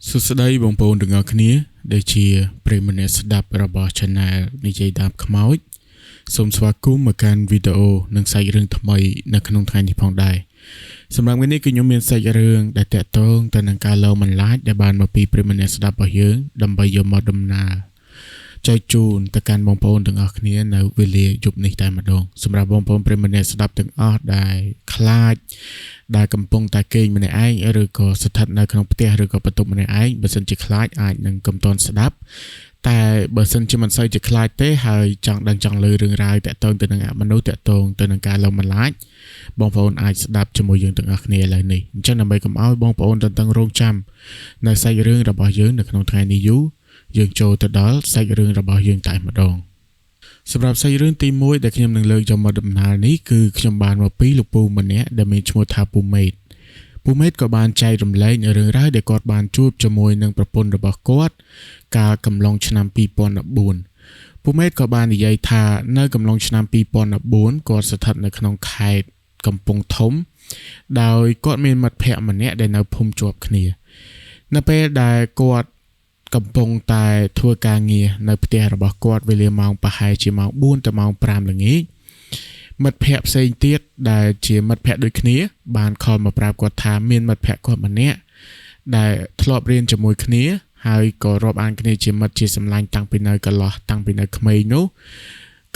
សួស្តីបងប្អូនទាំងអស់គ្នាដែលជាប្រិយមិត្តអ្នកស្ដាប់របស់ Channel និយាយតាមខ្មោចសូមស្វាគមន៍មកកាន់វីដេអូនិងសាច់រឿងថ្មីនៅក្នុងថ្ងៃនេះផងដែរសម្រាប់ថ្ងៃនេះគឺខ្ញុំមានសាច់រឿងដែលតាក់ទងទៅនឹងការឡងបន្លាចដែលបានមកពីប្រិយមិត្តអ្នកស្ដាប់របស់យើងដើម្បីយកមកដំណើរចែកជូនទៅកាន់បងប្អូនទាំងអស់គ្នានៅវេលាយប់នេះតែម្ដងសម្រាប់បងប្អូនប្រិយមិត្តអ្នកស្ដាប់ទាំងអស់ដែលខ្លាចដែលកំពុងតែគេងម្នាក់ឯងឬក៏ស្ថិតនៅក្នុងផ្ទះឬក៏បន្ទប់ម្នាក់ឯងបើសិនជាខ្លាចអាចនឹងកំតន់ស្ដាប់តែបើសិនជាមិនសូវជាខ្លាចទេហើយចង់ដឹងចង់ឮរឿងរ៉ាវតាក់ទងទៅនឹងមនុស្សតាក់ទងទៅនឹងការឡងបន្លាចបងប្អូនអាចស្ដាប់ជាមួយយើងទាំងអស់គ្នាឥឡូវនេះអញ្ចឹងដើម្បីកុំឲ្យបងប្អូនតឹងរង់ចាំនៅសាច់រឿងរបស់យើងនៅក្នុងថ្ងៃនេះយូរយើងចូលទៅដល់សាច់រឿងរបស់យើងតែម្ដងសម្រាប់សាច់រឿងទី1ដែលខ្ញុំនឹងលើកយកមកដំណើរនេះគឺខ្ញុំបានមកពីលោកពូម្នាក់ដែលមានឈ្មោះថាពូមេតក៏បានចែករំលែករឿងរ៉ាវដែលគាត់បានជួបជាមួយនឹងប្រពន្ធរបស់គាត់កាលកំឡុងឆ្នាំ2014ពូមេតក៏បាននិយាយថានៅកំឡុងឆ្នាំ2014គាត់ស្ថិតនៅក្នុងខេត្តកំពង់ធំដោយគាត់មានមិត្តភ័ក្តិម្នាក់ដែលនៅភូមិជាប់គ្នានៅពេលដែលគាត់កំពុងតែធ្វើការងារនៅផ្ទះរបស់គាត់វេលាម៉ោងប្រហែលជាម៉ោង4ទៅម៉ោង5ល្ងាចមិត្តភ័ក្តិផ្សេងទៀតដែលជាមិត្តភ័ក្តិដូចគ្នាបានខលមកប្រាប់គាត់ថាមានមិត្តភ័ក្តិគាត់ម្នាក់ដែលធ្លាប់រៀនជាមួយគ្នាហើយក៏រាប់អានគ្នាជាមិត្តជាសម្លាញ់តាំងពីនៅកន្លោះតាំងពីនៅក្មេងនោះ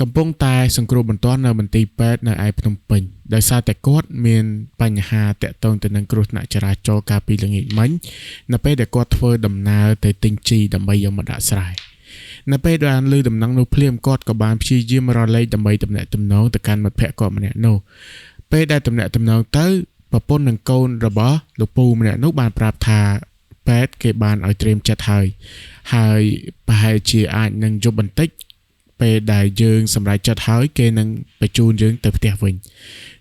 កំពុងតែសង្គ្រោះបន្ទាន់នៅមន្ទីរពេទ្យនៅឯភ្នំពេញដោយសារតែគាត់មានបញ្ហាតាក់ទងទៅនឹងគ្រោះថ្នាក់ចរាចរណ៍កាលពីល្ងាចមិញនៅពេលដែលគាត់ធ្វើដំណើរទៅទិញជីដើម្បីយកមកដាក់ស្រែនៅពេលដែលឮដំណឹងនោះភ្លាមគាត់ក៏បានព្យាយាមរកលេខដើម្បីទំនាក់ទំនងទៅកាន់មិត្តភ័ក្តិគាត់ម្នាក់នោះពេលដែលទំនាក់ទំនងទៅប្រពន្ធនិងកូនរបស់លោកពូម្នាក់នោះបានប្រាប់ថាពេទ្យគេបានឲ្យត្រៀមចិត្តហើយប្រហែលជាអាចនឹងយប់បន្តិចពេលដែលយើងសម្រេចចិត្តហើយគេនឹងបញ្ជូនយើងទៅផ្ទះវិញ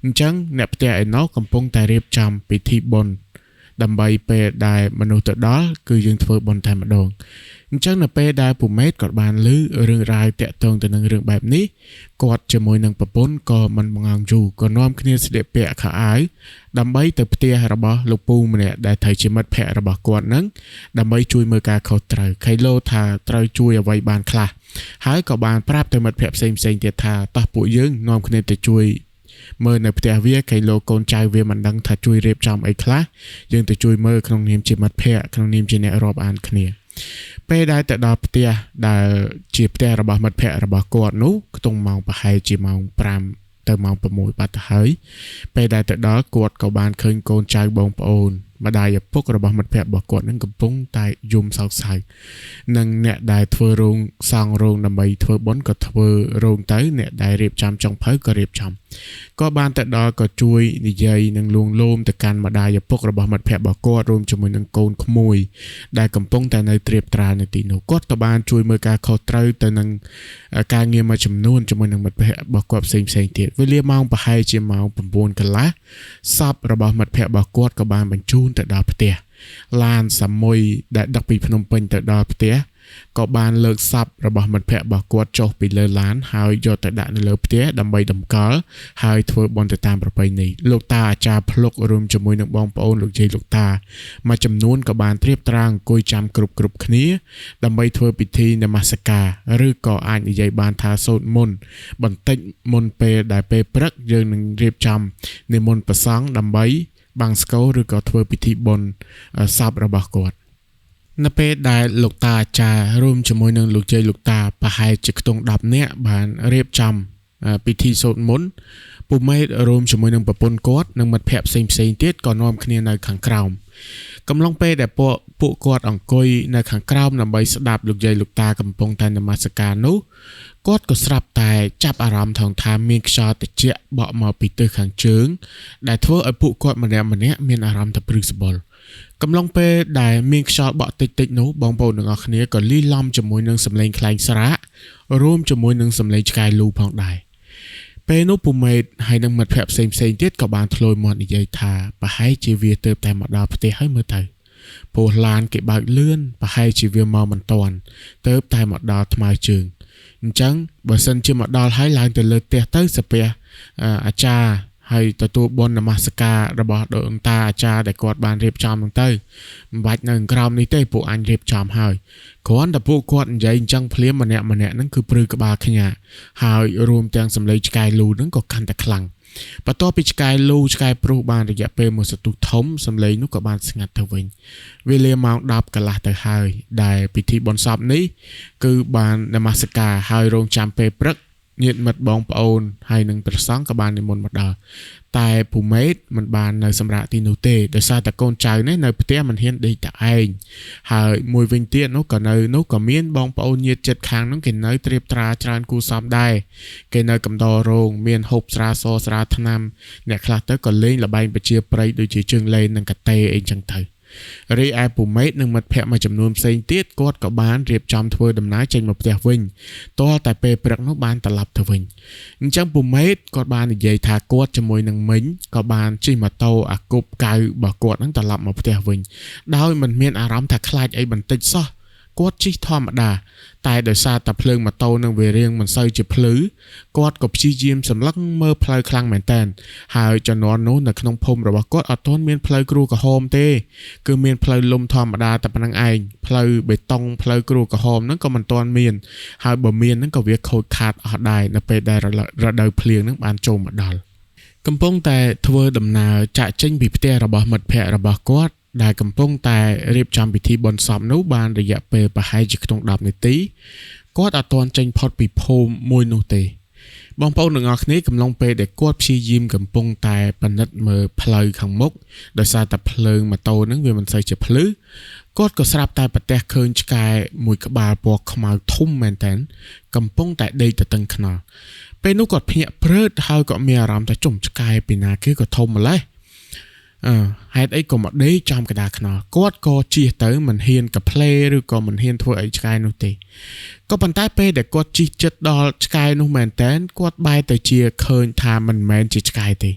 អញ្ចឹងអ្នកផ្ទះឯណោះកំពុងតែរៀបចំពិធីបុណ្យដើម្បីពេលដែលមនុស្សទៅដល់គឺយើងធ្វើបុណ្យតែម្ដងអញ្ចឹងនៅពេលដែលពូមេតគាត់បានឮរឿងរ៉ាវតាក់ទងទៅនឹងរឿងបែបនេះគាត់ជាមួយនឹងប្រពន្ធក៏មិនងងយូរក៏នាំគ្នាស្លៀកពាក់ខោអាវដើម្បីទៅផ្ទះរបស់លោកពូម្នាក់ដែលត្រូវជាមិត្តភ័ក្តិរបស់គាត់នឹងដើម្បីជួយមើលការខុសត្រូវខៃឡូថាត្រូវជួយអ្វីបានខ្លះហើយក៏បានប្រាប់ទៅមិត្តភ័ក្តិផ្សេងទៀតថាតោះពួកយើងនាំគ្នាទៅជួយមើលនៅផ្ទះវាកៃឡូកូនចៅវាមិនដឹងថាជួយរៀបចំអីខ្លះយើងទៅជួយមើលក្នុងនាមជាមិត្តភ័ក្តិក្នុងនាមជាអ្នករាប់អានគ្នាពេលដែលទៅដល់ផ្ទះដែលជាផ្ទះរបស់មិត្តភ័ក្តិរបស់គាត់នោះខ្ទង់ម៉ោងប្រហែលជាម៉ោង5ទៅម៉ោង6បាត់ទៅហើយពេលដែលទៅដល់គាត់ក៏បានឃើញកូនចៅបងប្អូនម្ដាយឪពុករបស់មិត្តភ័ក្តិរបស់គាត់នឹងកំពុងតែយំសោកសៅនិងអ្នកដែលធ្វើរោងសង់រោងដើម្បីធ្វើបុណ្យក៏ធ្វើរោងទៅអ្នកដែលរៀបចំចុងភៅក៏រៀបចំក៏បានទៅដល់ក៏ជួយនិយាយនឹងលួងលោមទៅកាន់ម្ដាយឪពុករបស់មិត្តភ័ក្តិរបស់គាត់រួមជាមួយនឹងកូនក្មួយដែលកំពុងតែនៅត្រៀបត្រានៅទីនោះគាត់ក៏បានជួយមើលការខុសត្រូវទៅនឹងការងារមួយចំនួនជាមួយនឹងមិត្តភ័ក្តិរបស់គាត់ផ្សេងទៀតវេលាម៉ោងប្រហែលជាម៉ោង9កន្លះសពរបស់មិត្តភ័ក្តិរបស់គាត់ក៏បានបញ្ជូនទៅដល់ផ្ទះឡានសាមុយដែលដឹកពីភ្នំពេញទៅដល់ផ្ទះក៏បានលើកសពរបស់មិត្តភ័ក្តិរបស់គាត់ចុះពីលើឡានហើយយកទៅដាក់នៅលើផ្ទះដើម្បីតម្កល់ហើយធ្វើបុណ្យទៅតាមប្រពៃណីលោកតាអាចារ្យភ្លុករួមជាមួយនឹងបងប្អូនលោកយាយលោកតាមួយចំនួនក៏បានត្រៀបត្រាអង្គុយចាំគ្រប់គ្នាដើម្បីធ្វើពិធីនមស្ការឬក៏អាចនិយាយបានថាសូត្រមន្តបន្តិចមុនពេលដែលពេលព្រឹកយើងនឹងរៀបចំនិមន្តព្រះសង្ឃដើម្បីបាំងស្គរឬក៏ធ្វើពិធីបុណ្យសពរបស់គាត់នៅពេលដែលលោកតាអាចារ្យរួមជាមួយនឹងលោកយាយលោកតាប្រហែលជាខ្ទង់10នាក់បានរៀបចំពិធីសូត្រមន្តពូមេតរួមជាមួយនឹងប្រពន្ធគាត់និងមិត្តភ័ក្តិផ្សេងទៀតក៏នាំគ្នានៅខាងក្រោមកំឡុងពេលដែលពួកគាត់អង្គុយនៅខាងក្រោមដើម្បីស្ដាប់លោកយាយលោកតាកំពុងតែនមស្ការនោះគាត់ក៏ស្រាប់តែចាប់អារម្មណ៍ថាមានខ្យល់ត្រជាក់បក់មកពីទិសខាងជើងដែលធ្វើឲ្យពួកគាត់ម្នាក់មានអារម្មណ៍តែព្រឺស្បល់កំឡុងពេលដែលមានខ្យល់បក់តិចនោះបងប្អូនទាំងអស់គ្នាក៏លីឡំជាមួយនឹងសំឡេងខ្លែងស្រាករួមជាមួយនឹងសំឡេងឆ្កែលូផងដែរពេលនោះពូមេតហើយនឹងមិត្តភ័ក្តិផ្សេងទៀតក៏បានធ្លោយមាត់និយាយថាប្រហែលជាវាទៅតែមកដល់ផ្ទះហើយមើលទៅពោះឡានគេបើកលឿនប្រហែលជាវាមកមិនតាន់ទៅតែមកដល់ថ្មើរជើងអញ្ចឹងបើសិនជាមកដល់ហើយឡើងទៅលើផ្ទះទៅសាពះអាចារ្យ ហើយទទួលបននមស្ការរបស់ដូនតាអាចារ្យដែលគាត់បានរៀបចំហ្នឹងទៅមិនបាច់នៅក្រោមនេះទេពួកអញរៀបចំហើយគ្រាន់តែពួកគាត់និយាយអញ្ចឹងភ្លាមម្នាក់ហ្នឹងគឺព្រឺក្បាលខ្ញាហើយរួមទាំងសម្លេងឆ្កែលូហ្នឹងក៏កាន់តែខ្លាំងបន្ទាប់ពីឆ្កែលូឆ្កែព្រុសបានរយៈពេលមួយសន្ទុះធំសម្លេងនោះក៏បានស្ងាត់ទៅវិញវេលាម៉ោង10កន្លះទៅហើយដែលពិធីបុណ្យសពនេះគឺបាននមស្ការហើយរងចាំពេលព្រឹកញាតិមិត្តបងប្អូនហើយនឹងព្រះសង្ឃក៏បាននិមន្តមកដល់តែពូម៉េតមិនបាននៅសម្រាប់ទីនោះទេដោយសារតែកូនចៅនេះនៅផ្ទះមិនហ៊ានដេកតែឯងហើយមួយវិញទៀតនោះក៏នៅនោះក៏មានបងប្អូនញាតិជិតខាងនោះគេនៅត្រៀបត្រាច្រើនគូសំដែរគេនៅកំដររោងមានហូបស្រាសស្រាថ្នាំអ្នកខ្លះទៅក៏លេងល្បែងប្រជាប្រិយដូចជាជើងលេងនិងកាតេអីចឹងទៅរីឯពូម៉េតនិងមិត្តភ័ក្តិមួយចំនួនផ្សេងទៀតគាត់ក៏បានរៀបចំធ្វើដំណើរចេញមកផ្ទះវិញទាល់តែពេលព្រឹកនោះបានត្រឡប់ទៅវិញអញ្ចឹងពូម៉េតគាត់បាននិយាយថាគាត់ជាមួយនឹងមីងក៏បានជិះម៉ូតូអាគប់កៅរបស់គាត់នឹងត្រឡប់មកផ្ទះវិញដោយមិនមានអារម្មណ៍ថាខ្លាចអីបន្តិចសោះគាត់ជិះធម្មតាតែដោយសារតែភ្លើងម៉ូតូនឹងវារៀងមិនសូវជាភ្លឺគាត់ក៏ព្យាយាមសម្លឹងមើលផ្លូវខ្លាំងមែនតើហើយជំនាន់នោះនៅក្នុងភូមិរបស់គាត់អត់ទាន់មានផ្លូវគ្រូក្រហមទេគឺមានផ្លូវលំធម្មតាតែប៉ុណ្្នឹងឯងផ្លូវបេតុងផ្លូវគ្រូក្រហមហ្នឹងក៏មិនទាន់មានហើយបើមានហ្នឹងក៏វាខូចខាតអស់ដែរនៅពេលដែលរដូវភ្លៀងហ្នឹងបានចូលមកដល់កំពុងតែធ្វើដំណើរចាក់ចេញពីផ្ទះរបស់មិត្តភ័ក្តិរបស់គាត់ដែលកំពុងតែរៀបចំពិធីបុណ្យសពនោះបានរយៈពេលប្រហែលជាក្នុង10នាទីគាត់អត់ទាន់ចេញផុតពីភូមិមួយនោះទេបងប្អូនទាំងអស់គ្នាកំឡុងពេលដែលគាត់ព្យាយាមកំពុងតែពិនិត្យមើលផ្លូវខាងមុខដោយសារតែភ្លើងម៉ូតូហ្នឹងវាមិនសូវជាភ្លឺគាត់ក៏ស្រាប់តែប្រទះឃើញឆ្កែមួយក្បាលពណ៌ខ្មៅធំមែនតើកំពុងតែដេកទៅតឹងខ្នល់ពេលនោះគាត់ភ្ញាក់ព្រឺតហើយក៏មានអារម្មណ៍ថាចំឆ្កែពីណាគេក៏ធំម្ល៉េះហេតុអីក៏មកដេកចំកណ្ដាលខ្នល់គាត់ក៏ជិះទៅមិនហ៊ានកាផ្លេឬក៏មិនហ៊ានធ្វើអីឆ្កែនោះទេក៏ប៉ុន្តែពេលដែលគាត់ជិះចិត្តដល់ឆ្កែនោះមែនតើគាត់បែរទៅជាឃើញថាមិនមែនជាឆ្កែទេ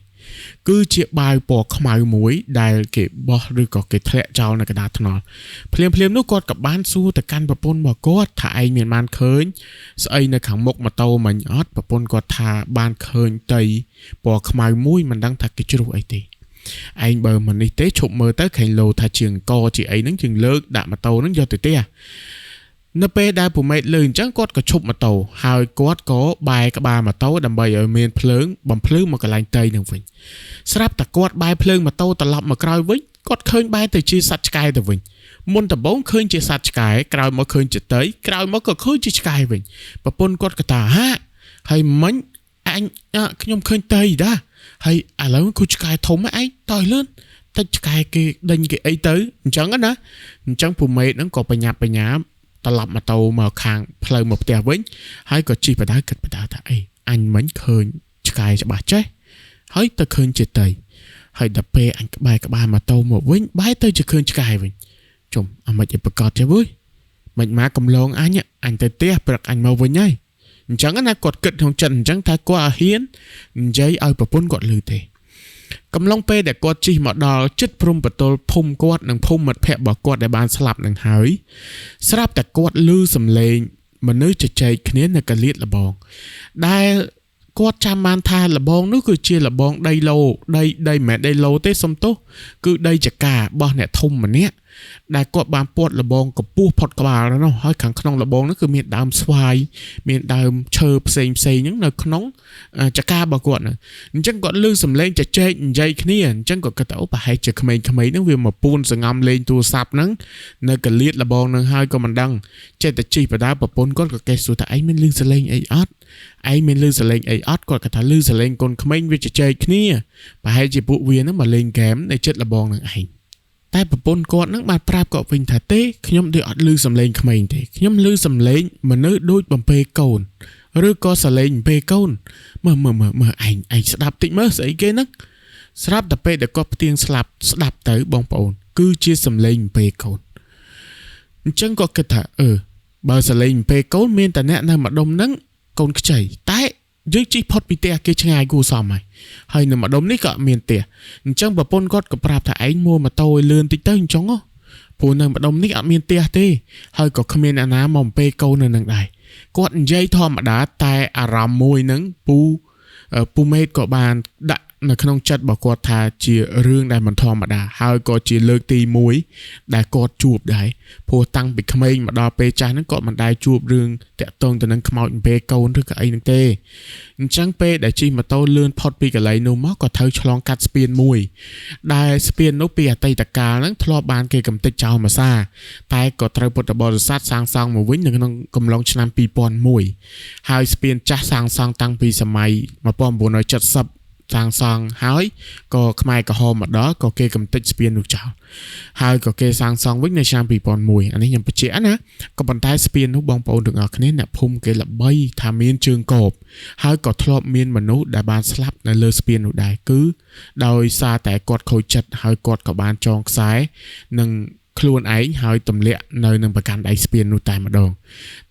គឺជាបាវពណ៌ខ្មៅមួយដែលគេបោះឬក៏គេធ្លាក់ចោលនៅកណ្ដាលថ្នល់ភ្លាមនោះគាត់ក៏បានសួរទៅកាន់ប្រពន្ធរបស់គាត់ថាឯងមានបានឃើញស្អីនៅខាងមុខម៉ូតូមិញអត់ប្រពន្ធគាត់ថាបានឃើញតីពណ៌ខ្មៅមួយមិនដឹងថាគេជ្រុះអីទេឯងបើមិននេះទេឈប់មើលទៅឃើញលោថាជាងកជាអីហ្នឹងជាងលើកដាក់ម៉ូតូហ្នឹងយកទៅផ្ទះនៅពេលដែលពូម៉េតលើអញ្ចឹងគាត់ក៏ឈប់ម៉ូតូហើយគាត់ក៏បែរក្បាលម៉ូតូដើម្បីឲ្យមានភ្លើងបំភ្លឺមកកន្លែងតីនឹងវិញស្រាប់តែគាត់បែរភ្លើងម៉ូតូត្រឡប់មកក្រោយវិញគាត់ឃើញបែរទៅជាសត្វឆ្កែទៅវិញមុនដំបូងឃើញជាសត្វឆ្កែក្រោយមកឃើញជាតីក្រោយមកក៏ឃើញជាឆ្កែវិញប្រពន្ធគាត់ក៏ថាហាហើយមិញអញខ្ញុំឃើញតីដែរហើយឥឡូវគូឆ្កែធំឯងតើលឿនតែឆ្កែគេដេញគេអីទៅអញ្ចឹងណាអញ្ចឹងពូម៉េតហ្នឹងក៏បញ្ញាត្រឡប់ម៉ូតូមកខាងផ្លូវមកផ្ទះវិញហើយក៏ជិះបដៅគិតបដៅថាអីអញមិញឃើញឆ្កែច្បាស់ចេះហើយទៅឃើញជាតីហើយដល់ពេលអញក្បែរម៉ូតូមកវិញបែរទៅជាឃើញឆ្កែវិញជុំអាមិនឯប្រកាសចេះវើយមិនមកកំឡងអញទៅផ្ទះព្រឹកអញមកវិញហើយអញ្ចឹងណាគាត់គិតក្នុងចិត្តអញ្ចឹងថាគាត់អត់ហ៊ាននិយាយឲ្យប្រពន្ធគាត់ឮទេកំឡុងពេលដែលគាត់ជិះមកដល់ជិតព្រំប្រទល់ភូមិគាត់និងភូមិមិត្តភ័ក្តិរបស់គាត់ដែលបានស្លាប់នឹងហើយស្រាប់តែគាត់ឮសំឡេងមនុស្សជជែកគ្នានៅកលៀតលបងដែលគាត់ចាំបានថាលបងនោះគឺជាលបងដីឡូដីមិនមែនដីឡូទេសុំទោសគឺដីចការបស់អ្នកធំម្នាក់ដែលគាត់បានពាត់លបងកពស់ផុតក្បាលនោះហើយខាងក្នុងលបងនោះគឺមានដើមស្វាយមានដើមឈើផ្សេងហ្នឹងនៅក្នុងចការបស់គាត់អញ្ចឹងគាត់ឮសំឡេងចែកនិយាយគ្នាអញ្ចឹងគាត់គិតថាអូប្រហែលជាក្មេងៗហ្នឹងវាមកពួនសង្ងំលេងទូរស័ព្ទហ្នឹងនៅកលៀតលបងហ្នឹងហើយក៏មិនដឹងចេះតែជិះបដាប្រពន្ធគាត់ក៏កេះសួរថាឯងមានឮសំឡេងអីអត់គាត់គាត់ថាឮសំឡេងកូនក្មេងវាចែកគ្នាប្រហែលជាពួកវាហ្នឹងមកលេងហ្គេមនៅចិត្តលបងហ្នឹងឯងតែប្រពន្ធគាត់នឹងបានប្រាប់គាត់វិញថាទេខ្ញុំដូចអត់ឮសំឡេងក្មេងទេខ្ញុំឮសំឡេងមនុស្សដូចបំពេកូនឬក៏សំឡេងបំពេកូនមើលឯងស្ដាប់តិចមើលស្អីគេហ្នឹងស្រាប់តែពេលដែលគាត់ផ្ទៀងស្ដាប់ទៅបងប្អូនគឺជាសំឡេងបំពេកូនអញ្ចឹងគាត់គិតថាបើសំឡេងបំពេកូនមានតែអ្នកនៅម្ដុំហ្នឹងកូនខ្ចីតែយើងជិះផុតពីផ្ទះគេឆ្ងាយគួរសមហើយនៅម្ដុំនេះក៏មានផ្ទះអញ្ចឹងប្រពន្ធគាត់ក៏ប្រាប់ថាឯងមួម៉ូតូឲ្យលឿនតិចទៅអញ្ចឹងព្រោះនៅម្ដុំនេះអត់មានផ្ទះទេហើយក៏គ្មានអ្នកណាមកពេកូននៅនឹងដែរគាត់និយាយធម្មតាតែអារម្មណ៍មួយហ្នឹងពូម៉េតក៏បានដាក់ នៅក្នុងចិត្តរបស់គាត់ថាជារឿងដែលមិនធម្មតាហើយក៏ជាលើកទី1ដែលគាត់ជួបដែរព្រោះតាំងពីក្មេងមកដល់ពេលចាស់ហ្នឹងគាត់មិនដែលជួបរឿងតាក់ទងទៅនឹងខ្មោចអំពែកូនឬក៏អីហ្នឹងទេអញ្ចឹងពេលដែលជិះម៉ូតូលឿនផុតពីកន្លែងនោះមកក៏ត្រូវឆ្លងកាត់ស្ពានមួយដែលស្ពាននោះពីអតីតកាលហ្នឹងធ្លាប់បានគេកំទេចចោលមកសាតែក៏ត្រូវពុទ្ធបរិស័ទសាងសង់មកវិញនៅក្នុងកំឡុងឆ្នាំ2001ហើយស្ពានចាស់សាងសង់តាំងពីសម័យ1970សាងសង់ហើយក៏ខ្មែរក្រហមមកដល់ក៏គេកំទេចស្ពាននោះចោលហើយក៏គេសាងសង់វិញនៅឆ្នាំ2001អានេះខ្ញុំបញ្ជាក់ណាក៏ប៉ុន្តែស្ពាននោះបងប្អូនទាំងអស់គ្នាអ្នកភូមិគេល្បីថាមានជើងកបហើយក៏ធ្លាប់មានមនុស្សដែលបានស្លាប់នៅលើស្ពាននោះដែរគឺដោយសារតែគាត់ខូចចិត្តហើយគាត់ក៏បានចងខ្សែនឹងខ្លួនឯងហើយទម្លាក់នៅនឹងប្រកាន់ដៃស្ពាននោះតែម្ដង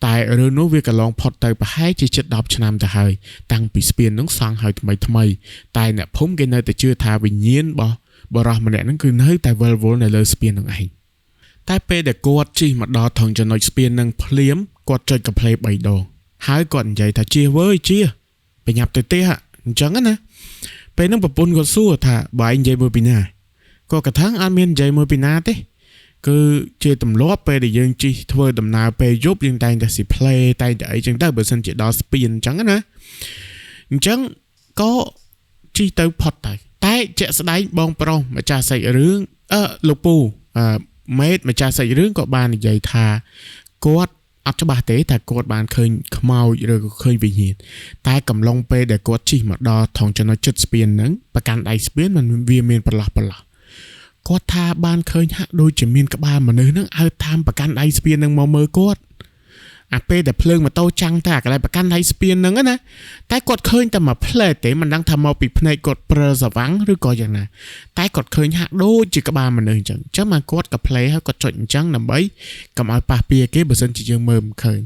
តែរឿងនោះវាកន្លងផុតទៅប្រហែលជាជិត10ឆ្នាំទៅហើយតាំងពីស្ពាននោះសង់ហើយថ្មីតែអ្នកភូមិគេនៅតែជឿថាវិញ្ញាណរបស់បរិសម្នាក់ហ្នឹងគឺនៅតែវិលវល់នៅលើស្ពាននោះឯងតែពេលដែលគាត់ជិះមកដល់ថងចំណុចស្ពាននឹងភ្លាមគាត់ចុចកាផ្លេ3ដងហើយគាត់និយាយថាជិះវើយជិះបញ្ញាប់ទៅទេអញ្ចឹងណាពេលហ្នឹងប្រពន្ធគាត់សួរថាបើឯងនិយាយមួយពីណាគាត់កថាអត់មាននិយាយមួយពីណាទេគឺជាទម្លាប់ពេលដែលយើងជិះធ្វើដំណើរពេលយប់យើងតែងតែស៊ីផ្លេតែងតែអីចឹងទៅបើសិនជាដល់ស្ពានអញ្ចឹងណាអញ្ចឹងក៏ជិះទៅផុតទៅតែជាក់ស្ដែងបងប្រុសម្ចាស់សាច់រឿងលោកពូមេតម្ចាស់សាច់រឿងក៏បាននិយាយថាគាត់អត់ច្បាស់ទេតែគាត់បានឃើញខ្មោចឬក៏ឃើញវិញ្ញាណតែកំឡុងពេលដែលគាត់ជិះមកដល់ថងចំណុចជិតស្ពានហ្នឹងប្រកាន់ដៃស្ពានมันវាមានប្រឡោះគាត់ថាបានឃើញហាក់ដូចជាមានក្បាលមនុស្សហ្នឹងឲ្យតាមប្រកាន់ដៃស្ពានហ្នឹងមកមើលគាត់អាពេលដែលភ្លើងម៉ូតូចាំងតែកន្លែងប្រកាន់ដៃស្ពានហ្នឹងណាតែគាត់ឃើញតែមួយផ្លែតទេមិនដឹងថាមកពីភ្នែកគាត់ព្រើសវាំងឬក៏យ៉ាងណាតែគាត់ឃើញហាក់ដូចជាក្បាលមនុស្សអញ្ចឹងមកគាត់ក៏ផ្លេហើយគាត់ចុចអញ្ចឹងដើម្បីកុំឲ្យប៉ះពាល់គេបើសិនជាយើងមើលមិនឃើញ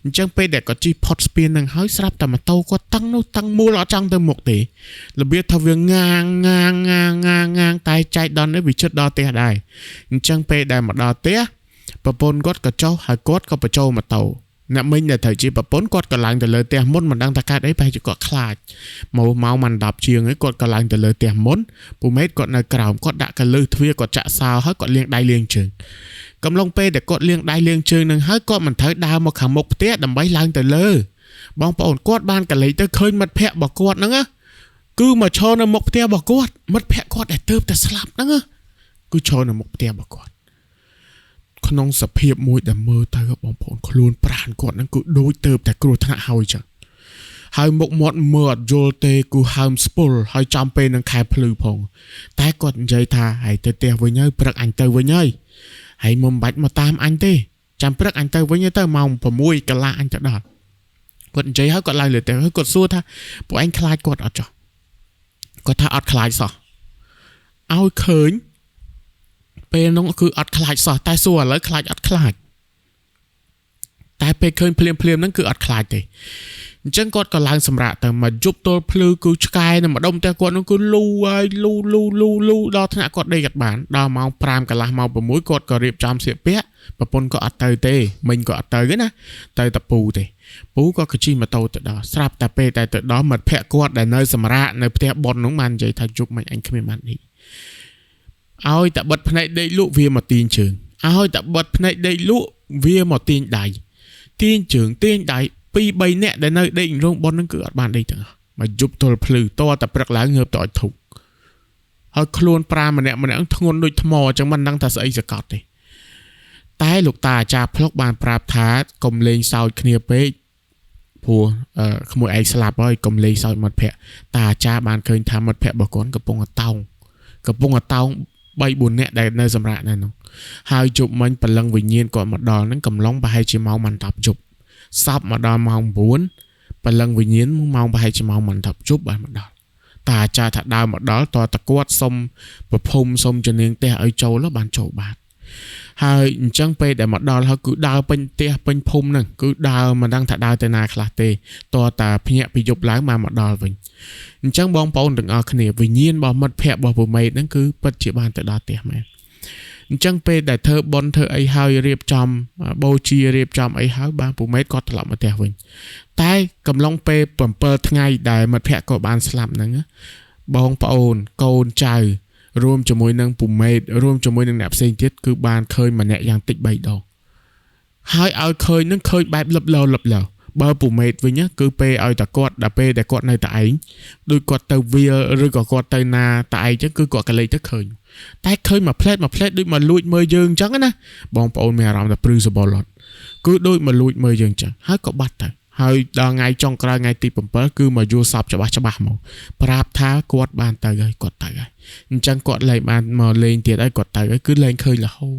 អញ្ចឹងពេលដែលគាត់ជិះផុតស្ពានហ្នឹងហើយស្រាប់តែម៉ូតូគាត់តឹងនោះតឹងមូលអត់ចង់ទៅមុខទេរបៀបថាវាងាងតែចែកដល់នេះវាជិតដល់ផ្ទះដែរអញ្ចឹងពេលដែលមកដល់ផ្ទះប្រពន្ធគាត់ក៏ចុះហើយគាត់ក៏បញ្ចូលម៉ូតូអ្នកមិញដែលត្រូវជាប្រពន្ធគាត់ក៏ឡើងទៅលើផ្ទះមុនមិនដឹងថាកើតអីប្រហែលជាគាត់ខ្លាចមកមិន10ជាងហើយគាត់ក៏ឡើងទៅលើផ្ទះមុនពូមេតគាត់នៅក្រោមគាត់ដាក់កលឹះទ្វារគាត់ចាក់សោហើយគាត់លាងដៃលាងជើងកំឡុងពេលដែលគាត់លាងដៃលាងជើងនឹងហើយគាត់មិនត្រូវដើរមកខាងមុខផ្ទះដើម្បីឡើងទៅលើបងប្អូនគាត់បានកលេចទៅឃើញមិត្តភ័ក្តិរបស់គាត់ហ្នឹងគឺមកឈរនៅមុខផ្ទះរបស់គាត់មិត្តភ័ក្តិគាត់ដែលទើបតែស្លាប់ហ្នឹងគឺឈរនៅមុខផ្ទះរបស់គាត់ក្នុងសភាពមួយដែលមើលទៅបងប្អូនខ្លួនប្រាណគាត់ហ្នឹងគឺដូចទៅតែគ្រោះថ្នាក់ហើយចឹងហើយមុខមាត់មើលអត់យល់ទេគឺហើមស្ពុលហើយចំពេលនឹងខែភ្លឺផងតែគាត់និយាយថាហើយទៅផ្ទះវិញហើយព្រឹកអញទៅវិញហើយមិនបាច់មកតាមអញទេចាំព្រឹកអញទៅវិញទៅម៉ោង6កន្លះអញទៅដល់គាត់និយាយហើយគាត់ឡើងលើផ្ទះហើយគាត់សួរថាពួកឯងខ្លាចគាត់អត់ចុះគាត់ថាអត់ខ្លាចសោះឲ្យឃើញពេលនោះគឺអត់ខ្លាចសោះតែសួរឥឡូវខ្លាចអត់ខ្លាចតែពេលឃើញភ្លាមហ្នឹងគឺអត់ខ្លាចទេអញ្ចឹងគាត់ក៏ឡើងសម្រាកទៅមកយប់ទល់ភ្លឺគឺឆ្កែនៅម្ដុំផ្ទះគាត់នោះគឺលូហើយលូដល់ថ្នាក់គាត់ដេកអត់បានដល់ម៉ោង5កន្លះម៉ោង6គាត់ក៏រៀបចំស្លៀកពាក់ប្រពន្ធក៏អត់ទៅទេមិញក៏អត់ទៅទេណាទៅតែពូទេពូក៏ជិះម៉ូតូទៅដល់ស្រាប់តែពេលតែទៅដល់មិត្តភ័ក្តិគាត់ដែលនៅសម្រាកនៅផ្ទះប៉ុននោះបាននិយាយថាជប់មិនអញគ្មានបាននេះឲ្យតែបិទភ្នែកដេកលក់វាមកទាញជើងឲ្យតែបិទភ្នែកដេកលក់វាមកទាញដៃទាញជើងទាញដៃ2-3នាក់ដែលនៅដេកក្នុងប៉ុនហ្នឹងគឺអត់បានដេកទាំងអស់មកយប់ទល់ភ្លឺតតែព្រឹកឡើងងើបទៅឲ្យធុកហើយខ្លួនប្រាម្នាក់ធ្ងន់ដូចថ្មអញ្ចឹងមិនដឹងថាស្អីសកត់ទេតែលោកតាអាចារ្យភ្លុកបានប្រាប់ថាកុំលេងសើចគ្នាពេកព្រោះក្មួយឯងស្លាប់ហើយកុំលេងសើចមិត្តភ័ក្តិតាអាចារ្យបានឃើញថាមិត្តភ័ក្តិរបស់គាត់កំពុងតែតោង3-4នាក់ដែលនៅសម្រាប់នៅនោះហើយជប់មិញព្រលឹងវិញ្ញាណគាត់មកដល់ហ្នឹងកំឡុងប្រហែលជាម៉ោង10ជប់សពមកដល់ម៉ោង9ព្រលឹងវិញ្ញាណម៉ោងប្រហែលជាម៉ោង10ជប់បានមកដល់តាអាចារ្យថាដើរមកដល់តតែគាត់សុំប្រភុំសុំជំនាញផ្ទះឲ្យចូលបានចូលបានហើយអញ្ចឹងពេលដែលមកដល់ហើយគឺដើរពេញផ្ទះពេញភូមិហ្នឹងគឺដើរមិនដឹងថាដើរទៅណាខ្លះទេតតែភ្ញាក់ពីយប់ឡើងមកដល់វិញអញ្ចឹងបងប្អូនទាំងអស់គ្នាវិញ្ញាណរបស់មិត្តភ័ក្តិរបស់ពូមេតហ្នឹងគឺពិតជាបានទៅដល់ផ្ទះមែនអញ្ចឹងពេលដែលធ្វើបុណ្យធ្វើអីហើយរៀបចំបូជារៀបចំអីហើយបានពូមេតគាត់ត្រឡប់មកផ្ទះវិញតែកំឡុងពេល7ថ្ងៃដែលមិត្តភ័ក្តិក៏បានស្លាប់ហ្នឹង បងប្អូនកូនចៅរួមជាមួយនឹងពុមេតរួមជាមួយនឹងអ្នកផ្សេងទៀតគឺបានឃើញម្នាក់យ៉ាងតិច3ដងហើយឲ្យឃើញនឹងឃើញបែបលឹបឡោបើពុមេតវិញគឺពេលឲ្យតែគាត់ដល់ពេលដែលគាត់នៅតែឯងដូចគាត់ទៅវាឬក៏គាត់ទៅណាតែឯងចឹងគឺគាត់ក៏លេចទៅឃើញតែឃើញមួយផ្លែតដូចមកលួចមើលយើងចឹងណាបងប្អូនមានអារម្មណ៍ថាព្រឺសបល់អត់គឺដូចមកលួចមើលយើងចឹងហើយក៏បាត់ទៅហើយដល់ថ្ងៃចុងក្រោយថ្ងៃទី7គឺមកយល់សពច្បាស់មកប្រាប់ថាគាត់បានទៅហើយគាត់ទៅហើយអញ្ចឹងគាត់លែងបានមកលេងទៀតហើយគាត់ទៅហើយគឺលែងឃើញរហូ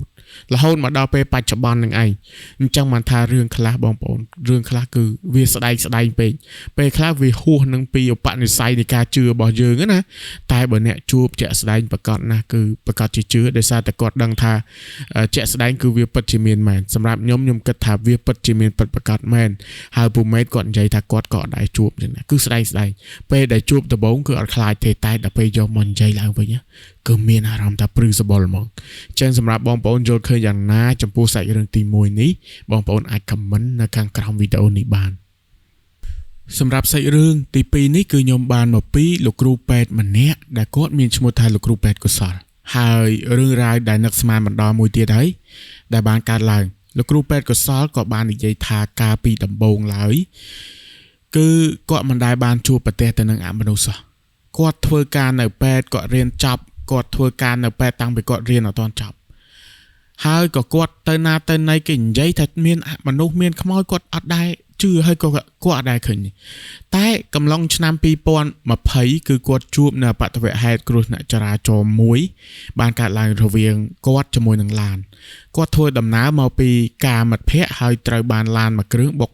តមកដល់ពេលបច្ចុប្បន្ននឹងឯងអញ្ចឹងបានថារឿងខ្លះបងប្អូនរឿងខ្លះគឺវាស្ដែងពេកពេលខ្លះវាហួសនឹងពីឧបនិស្ស័យនៃការជឿរបស់យើងណាតែបើអ្នកជួបជាក់ស្ដែងប្រកាសណាគឺប្រកាសជាជឿដោយសារតែគាត់ដឹងថាជាក់ស្ដែងគឺវាពិតជាមានមែនសម្រាប់ខ្ញុំគិតថាវាពិតជាមានពិតប្រកាសមែនហើយពុំមែនគាត់និយាយថាគាត់ក៏ដែរជួបចឹងណាគឺស្ដែងពេលដែលជួបដំបូងគឺអត់ខ្លាចទេតែដល់ពេលយកមកនិយាយឡើងវិញគឺមានអារម្មណ៍ថាព្រឺសបល់ហ្មងចឹងសម្រាប់បងប្អូនយល់ឃើញយ៉ាងណាចំពោះសាច់រឿងទី1នេះបងប្អូនអាច comment នៅខាងក្រោមវីដេអូនេះបានសម្រាប់សាច់រឿងទី2នេះគឺខ្ញុំបានមកពីលោកគ្រូពេទ្យម្នាក់ដែលគាត់មានឈ្មោះថាលោកគ្រូពេទ្យកុសលហើយរឿងរ៉ាវដែលនឹកស្មានបណ្ដោះមួយទៀតហើយដែលបានកើតឡើងលោកគ្រូពេទ្យកុសលក៏បាននិយាយថាកាលពីដំបូងឡើយគឺគាត់មិនដែលបានជួបប្រទះទៅនឹងអមនុស្សសោះគាត់ធ្វើការនៅពេទ្យគាត់រៀនចប់គាត់ធ្វើការនៅពេទ្យតាំងពីគាត់រៀនអត់ទាន់ចប់ហើយក៏គាត់ទៅណាទៅណីគេនិយាយថាមានមនុស្សមានខ្មោចគាត់អត់ដែរជឿហើយក៏គាត់អត់ដែរឃើញតែកំឡុងឆ្នាំ2020គឺគាត់ជួបនៅបទវហេតុគ្រោះថ្នាក់ចរាចរណ៍មួយបានកើតឡើងរវាងគាត់ជាមួយនឹងឡានគាត់ធ្វើដំណើរមកពីការមិត្តភ័ក្តិហើយត្រូវបានឡានមួយគ្រឿងបុក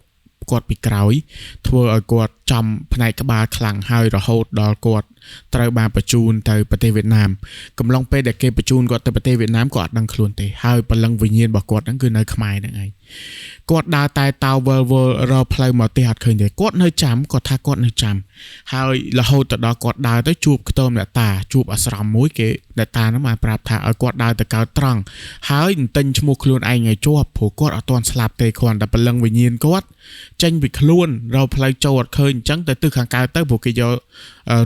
គាត់ពីក្រោយធ្វើឲ្យគាត់ចំផ្នែកក្បាលខ្លាំងហើយរហូតដល់គាត់ត្រូវបានបញ្ជូនទៅប្រទេសវៀតណាមកំឡុងពេលដែលគេបញ្ជូនគាត់ទៅប្រទេសវៀតណាមគាត់អត់ដឹងខ្លួនទេហើយព្រលឹងវិញ្ញាណរបស់គាត់ហ្នឹងគឺនៅខ្មែរហ្នឹងឯងគាត់ដើរតែតោវិលរកផ្លូវមកទេអត់ឃើញទេគាត់នៅចាំគាត់ថាគាត់នៅចាំហើយរហូតទៅដល់គាត់ដើរទៅជួបខ្ទមអ្នកតាជួបអាស្រមមួយគេអ្នកតាហ្នឹងបានប្រាប់ថាឲ្យគាត់ដើរទៅកើតត្រង់ហើយទិញឈ្មោះខ្លួនឯងឲ្យជាប់ព្រោះគាត់អត់ទាន់ស្លាប់ទេគ្រាន់តែព្រលឹងវិញ្ញាណគាត់ចេញពីខ្លួនរកផ្លូវចូលអត់ឃើញអញ្ចឹងទៅទិសខាងកើតទៅព្រោះគេយក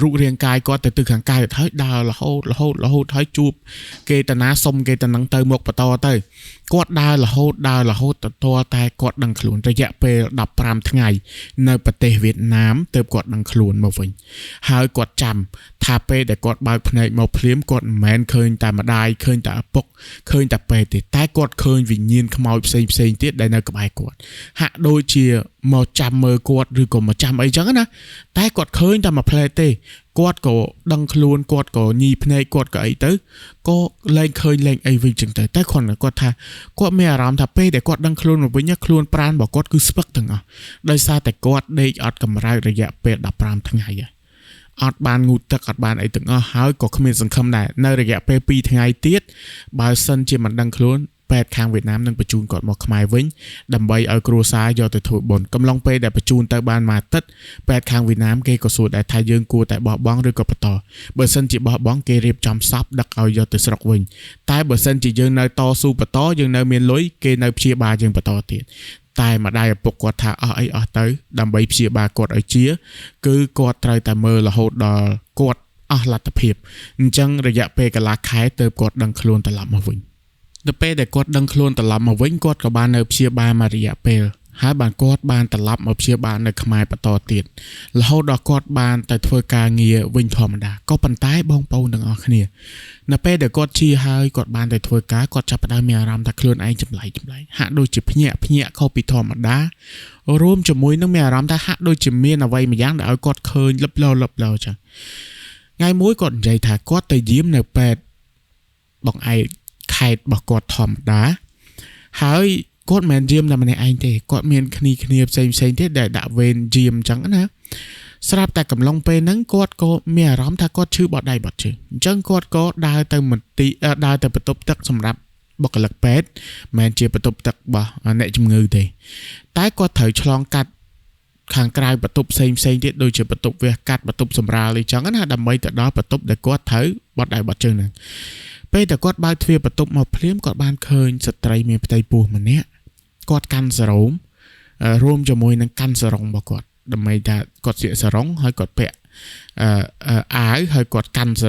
រូបរាងកាយគាត់ទៅទិសខាងកើតហើយដើររហូតហើយជួបគេតាណាសុំគេតានឹងទៅមុខបន្តទៅគាត់ដើររហូតតែគាត់ដឹងខ្លួនរយៈពេល15ថ្ងៃនៅប្រទេសវៀតណាមទើបគាត់ដឹងខ្លួនមកវិញហើយគាត់ចាំថាពេលដែលគាត់បើកភ្នែកមកភ្លាមគាត់មិនមែនឃើញតែម្ដាយឃើញតែឪពុកឃើញតែពេទ្យទេតែគាត់ឃើញវិញ្ញាណខ្មោចផ្សេងទៀតដែលនៅក្បែរគាត់ហាក់ដូចជាមកចាំមើលគាត់ឬក៏មកចាំអីចឹងណាតែគាត់ឃើញតែមួយផ្លែទេគាត់ក៏ដឹងខ្លួនគាត់ក៏ញីភ្នែកគាត់ក៏អីទៅក៏លែងឃើញលែងអីវិញចឹងទៅតែគាត់ថាគាត់មានអារម្មណ៍ថាពេលដែលគាត់ដឹងខ្លួនមកវិញខ្លួនប្រាណរបស់គាត់គឺស្ពឹកទាំងអស់ដោយសារតែគាត់ដេកអត់កម្រើករយៈពេល15ថ្ងៃហើយអត់បានងូតទឹកអត់បានអីទាំងអស់ហើយក៏គ្មានសង្ឃឹមដែរនៅរយៈពេល2ថ្ងៃទៀតបើសិនជាមិនដឹងខ្លួនពេទ្យខាងវៀតណាមនឹងបញ្ជូនគាត់មកខ្មែរវិញដើម្បីឲ្យគ្រួសារយកទៅធ្វើបុណ្យកំឡុងពេលដែលបញ្ជូនទៅបានមួយអាទិត្យពេទ្យខាងវៀតណាមគេក៏សួរដែរថាយើងគួរតែបោះបង់ឬក៏បន្តបើសិនជាបោះបង់គេរៀបចំសពដឹកឲ្យយកទៅស្រុកវិញតែបើសិនជាយើងនៅតស៊ូបន្តយើងនៅមានលុយគេនៅព្យាបាលយើងបន្តទៀតតែម្ដាយឪពុកគាត់ថាអស់ទៅដើម្បីព្យាបាលគាត់ឲ្យជាគឺគាត់ត្រូវតែមើលរហូតដល់គាត់អស់លទ្ធភាពអញ្ចឹងរយៈពេលកន្លះខែទើបគាត់ដឹងខ្លួនត្រឡប់មកវិញទៅពេលដែលគាត់ដឹងខ្លួនត្រឡប់មកវិញគាត់ក៏បាននៅព្យាបាលមួយរយៈពេលហើយគាត់បានត្រឡប់មកព្យាបាលនៅខ្មែរបន្តទៀតរហូតដល់គាត់បានទៅធ្វើការងារវិញធម្មតាក៏ប៉ុន្តែបងប្អូនទាំងអស់គ្នានៅពេលដែលគាត់ជាហើយគាត់បានទៅធ្វើការគាត់ចាប់ផ្ដើមមានអារម្មណ៍ថាខ្លួនឯងចម្លែកហាក់ដូចជាភ្ញាក់ខុសពីធម្មតារួមជាមួយនឹងមានអារម្មណ៍ថាហាក់ដូចជាមានអ្វីមួយយ៉ាងដែលឲ្យគាត់ឃើញលឹបឡោចឹងថ្ងៃមួយគាត់និយាយថាគាត់ទៅយាមនៅពេទ្យបងឯកខេត្តរបស់គាត់ធម្មតាហើយគាត់មិនមែនយាមតែម្នាក់ឯងទេគាត់មានគ្នាផ្សេងទៀតដែលដាក់វេនយាមអញ្ចឹងណាស្រាប់តែកំឡុងពេលហ្នឹងគាត់ក៏មានអារម្មណ៍ថាគាត់ឈឺបត់ដៃបត់ជើងអញ្ចឹងគាត់ក៏ដើរទៅបន្ទប់ទឹកសម្រាប់បុគ្គលិកពេទ្យមិនមែនជាបន្ទប់ទឹករបស់អ្នកជំងឺទេតែគាត់ត្រូវឆ្លងកាត់ខាងក្រៅបន្ទប់ផ្សេងទៀតដូចជាបន្ទប់វះកាត់បន្ទប់សម្រាលអីចឹងណាដើម្បីទៅដល់បន្ទប់ដែលគាត់ត្រូវបត់ដៃបត់ជើងហ្នឹងពេលតែគាត់បើកទ្វារបន្ទប់មកភ្លាមគាត់បានឃើញស្ត្រីមានផ្ទៃពោះម្នាក់គាត់កាន់សរោមរួមជាមួយនឹងកាន់សរងរបស់គាត់ដើម្បីថាគាត់ស្លៀកសរងហើយគាត់ពាក់ áo hơi quạt căn sờ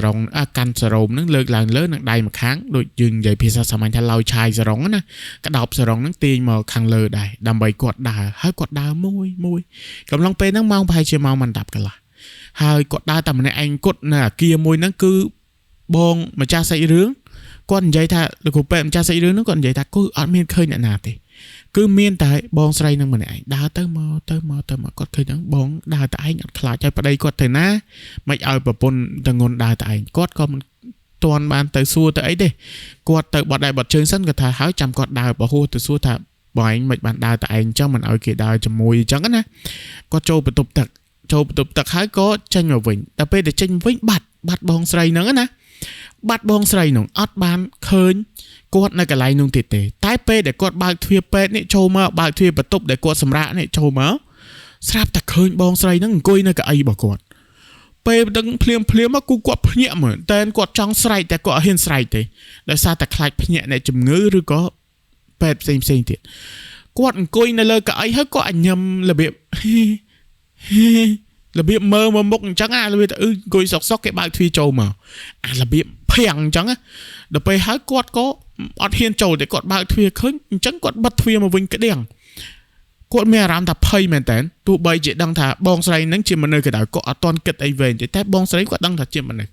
rồng nó lơ làng lớn nặng đầy mà kháng đôi dừng vậy phía sau sầm anh thay lôi chai sờ rồng á cái đọc sờ rồng nó tiền mà khang lơ đầy đầm bầy quạt đà hơi quạt đà môi cầm long pe nó mau bay chưa mau mình đập cái là hơi quạt đà tầm này anh quạt nè kia môi nó cứ bong mà cha xây rướng con vậy ta được cụ pe mà cha xây rướng nó còn vậy ta cứ ở miền khơi nè thì cứ miên tại bong xây năng mình này đá tới mò có thời năng bong đá tại anh khá chạy vào đây có thể ná mày ở bờ bồn tầng ngôn đá tại anh có mình toàn bàn tới xua tới ấy đi có tới bọt đại bọt chơi sân cái thà háo chăm con đá bỏ hô từ xua thà bỏ anh mày bàn đá tại anh cho mình ở kia đá cho mùi trắng á có trâu bị tục tật hái có tranh vào vịnh tập để tranh vịnh bạt bong xây nữa nè bắt bong xây nồng ót ban khơi quạtในกะไลนุ่งติดเตะใต้เป้เด็กกดบางทวีเป้เนี่ยโชว์มาบางทวีประตูเด็กกดสำระเนี่ยโชว์มาสลับแต่เคยบองใส่นั่งกุยในกะไอบอกกดเป้ดังเพลียมากูกดเพลียเหมือนแต่กดจังใส่แต่กดเห็นใส่เตะโดยซาแต่คลายเพลียในจุ่มงื้อหรือก็เป้เซ็งติดกดกุยในเลยกะไอให้ก็อันยำระเบียบเมื่อมกจังระเบียบกุยซอกแกบางทวีโชว์มาระเบียบเพียงจังเดี๋ยวไปหากดก็อดเฮียนโจแต่กดบางทวีขึ้นจังกดบัดทวีมาวิ่งกระเดียงกดแม่รำทับเพย์แมนแตนตัวใบเจดังถาบองใส่นั่งเจียมันเลยกระดาษก็ตอนเกิดไอเวนแต่บองใส่ก็ดังถาเจียมันเลย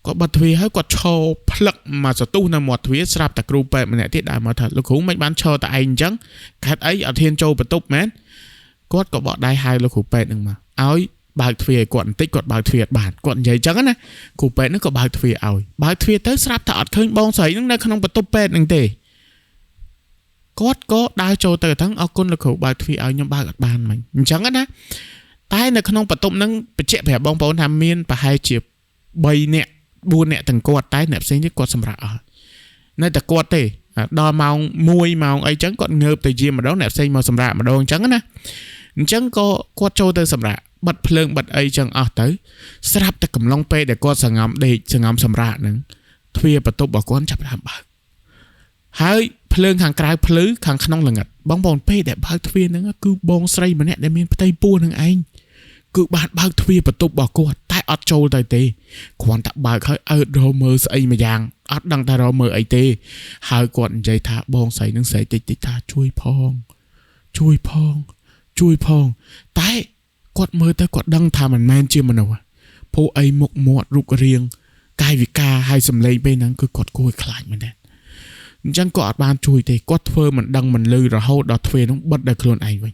กดบัดทวีให้กดโชว์พลักมาสตูนหมดทวีสลับแต่กรูเปิดมันเนี่ยที่ได้มาถัดลูกหูไม่บ้านโชว์แต่ไอ้จังกัดไอ้อดเฮียนโจประตูแมนกดก็บอกได้ให้ลูกหูเปิดหนึ่งมาเอาบางทวีกดติ๊กกดบางทวีบานกดใหญ่จังนะกูเป็ดนั่นก็บางทวีเอาบางทวีเตอร์สลับถอดเคยบองใส่นั่งในขนมประตูเป็ดหนึ่งเตะก็ได้โจเตอร์ทั้งเอาคนละขบางทวีเอายมบางกับบานมันจังนะตายในขนมประตูนั่งไปเจ็บแผลบองปอนทำเมียนไปให้เจ็บใบเนี่ยบูเนี่ยตั้งกดตายเนี่ยเส้นที่กดสำระในแต่กดเตะดอมองมวยมองไอ้จังกดเงือบแต่เยี่ยมมาแล้วเนี่ยเส้นมาสำระมาโดนจังนะจังก็กดโจเตอร์สำระบัดเพลิงบัดไอจังเอาเต๋อสลับแต่กำลังไปแต่ก็สงบเด็กสงบสำราญหนึ่งทวีประตูบอกก้อนจับทำบ้าหายเพลิงห่างไกลเพลือห่างขนมหลังอ่ะบางบอลไปแต่บ้าทวีนึงก็คือบองใส่มาเนี่ยได้มีไตปูนึงไอ้คือบาดบ้าทวีประตูบอกก้อนใต้อัดโจไตเตะควรตับบาดเขาโรเมอร์ใส่มาอย่างอัดดังแต่โรเมอร์ไอเตะหายก่อนใจท่าบองใส่นึงใส่ติดท่าช่วยพองใต้กดมือแต่กดดังทำมันแมนเชื่อมันเอาวะผู้ไอ้หมกหมดรูกเรียงกายวิกาให้สำเลยไปนั้นคือกดโกยคลายมันแน่จังกอดบานช่วยแต่กดเฟอร์มันดังมันลือเราเฮาดอทเฟน้องบัดได้โคลนไอ้ไว้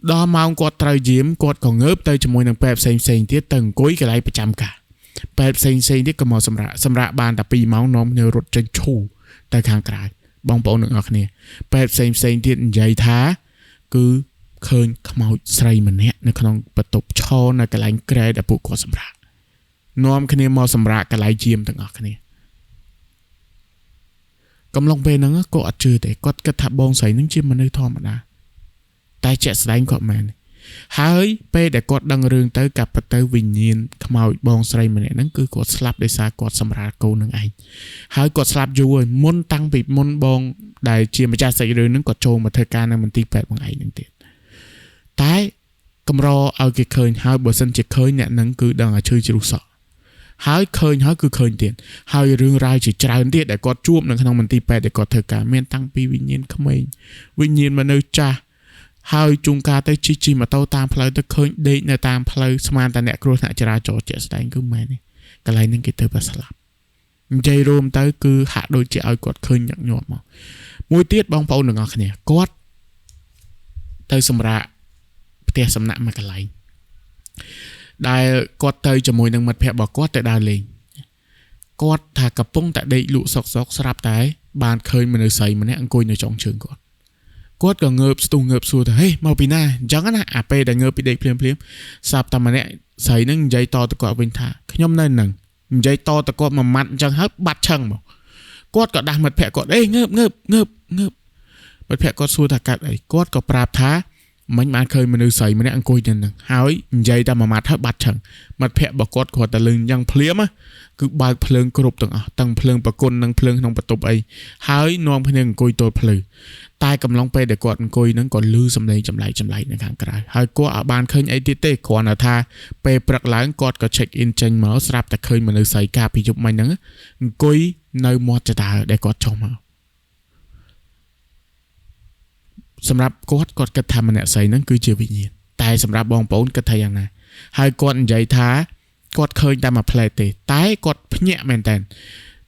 ดอมากดไตรยิ้มกดของเงือบเตยจมูกนางแปบเซ็งที่ตึงกุ้ยกันไรประจำกะแปบเซ็งที่กระหม่อสำระบานแต่ปีเมาน้องเนื้อรถจังชูแต่ข้างกลายบองเปาหนึ่งออกเนี่ยแปบเซ็งที่ใหญ่ท้าคือเคยขโมยใส่มันเนี่ยในขนมประตูช่อในกระไรแกรดปุกกอสำระน้อมคะแนนมอสำระกระไรเจียมต่างออกคะแนนกำลังเป็นนั่งก็อัดเจอแต่ก็กระทับบองใส่นั่งเจียมมันได้ทอมนะแต่เจ็ดสไลด์ก็มันหายไปแต่กดดังเรื่องเตอกับประตูวิญญาณขโมยบองใส่มันเนี่ยนั่นคือกดสลับได้ซากดสำระกูนั่งไอหายกดสลับอยู่มุนตั้งปิดมุนบองได้เจียมมาจากใส่เรื่องนั่งกดโจมมาเทการนั่งมันตีแปดบางไอนั่งเตียตายกำรอเอาเกเคยหายบทสันเจเคยเนี่ยนั่งคือดังชื่อจิรุสหายเคยหายคือเคยเตียนหายเรื่องรายจิตรายเตียนแต่กอดจูบนั่งขนมมันตีแปดแต่กอดเธอการเมียนตั้งปีวิญญาณขมายวิญญาณมันเนื้อจ่าหายจุงกาเตจิมาโตตามพลายตะเคยเดินในตามพลายสมานแต่เนี่ยครัวหน้าจราจรเจสไตน์คือแม่นี่กลายนั่งกิเตอร์ไปสลับใจรวมเตอคือหาโดยจะเอากอดเคยอย่างหยอดมามวยเตี้ยบองเปาหนึ่งออกเนี่ยกอดเตอสมระเตี้ยสำนักมากระไรได้กอดเตยจมูกนังมัดแผลบอกกอดแต่ดาวเลยกอดถากระปุ้งแต่ได้ลุซอกสลับแต่บานเคยมันเลยใส่มันเนี่ยอังกุยในจองเชิงกอดก็เงือบสูงเงือบสูแต่เฮ้ยมาปีหน้าจังนะอาไปแต่เงือบปีเด็กเพลียมสับทำมันเนี่ยใส่นั่งใจต่อตะกอดเป็นท่าขย่มนั่นหนึ่งใจต่อตะกอดมามัดจังฮับบัดช่างบอกกอดก็ดังมัดแผลกอดเอ้ยเงือบมัดแผลกอดสูตะกัดไอ้กอดก็ปราบท้า mình bạn khơi mình sấy mình ăn cùi trên nè hỏi dây ta mà mặt hết bạch chẳng mặt phẹ bọc cốt của ta lưngยังเพลียมcứ bao phượng cột tầng phượng bạc côn nâng phượng trong bát tụp ấy hỏi non phượng cùi tôi phượng tai cầm long pe để cột cùi nâng còn lư sầm lấyในข้างกระไรhỏi qua ở bàn khơi ấy tít tê còn ở tha pe bạcล้างcộtก็ check in จังmở sạpแต่เคยมันใส่กาพิจุมันนั้นคอยnơiมอจะตาได้กอดชมเอาสำหรับกอดกระทำมันเนี่ยใส่นั้นคือเชื่อวิญญาณแต่สำหรับบองปูนกระทำอย่างไรให้กอดใหญ่ท้ากอดเคยได้มาเพลย์เตะแต่กอดพเนียแมนแตน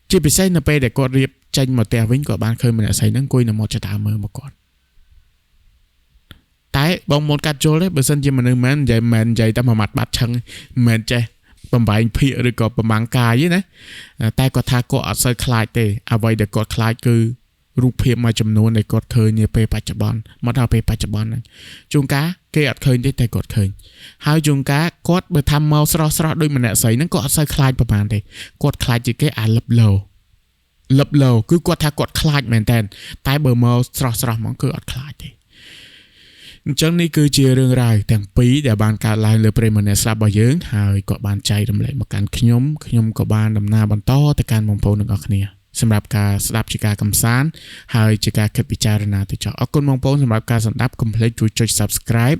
จีไปใส่ในเปแต่กอดเรียบจังมาแต่วิ่งกอดบ้านเคยมันเนี่ยใส่นั้นกุยในมอจะตามือมาก่อนแต่บองมดกัดโจเลยเบอร์เซนจีมันนึงแมนใหญ่แต่มาหมัดบัดชังแมนใจประมาณพี่หรือก็ประมาณกายยี่นะแต่ก็ท่าก็ใส่คลายเตะเอาไว้เด็กกอดคลายคือรูปเพียบมาจำนวนในกอดเคยเนี่ยไปปัจจุบันมาเอาไปปัจจุบันนั้นจุงกาเกอดเคยได้แต่กอดเคยหายจุงกากอดไปทำเมาสระด้วยมันเนี่ยใส่นั่นก็ใส่คลายประมาณเตะกอดคลายจีเกอ่านลับเลวคือกอดท่ากอดคลายเหมือนแต่แต่เบอร์เมาสระมันคืออดคลายเตะจังนี่คือเจเรื่องรายแต่งปีแต่บานการลายเลยเปรย์มันเนี่ยสลับบ่เยอะหายก็บานใจดำเลยมาการขยมก็บานดำนาบันต้อแต่การมองโพนึงออกเนี่ยสำหรับการสลับจิกากำสานหายจิกาเก็บพิจารณาติดจอเอาคนมองโพสำหรับการสันดับคอมเพลตจุด subscribe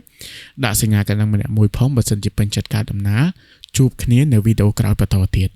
ด่าสัญญากันดังมันเนี่ยมวยพร้อมบัดสันจิเป็นจัดการดำนาจูบคณีในวิดีโอกราวประต่อเตียน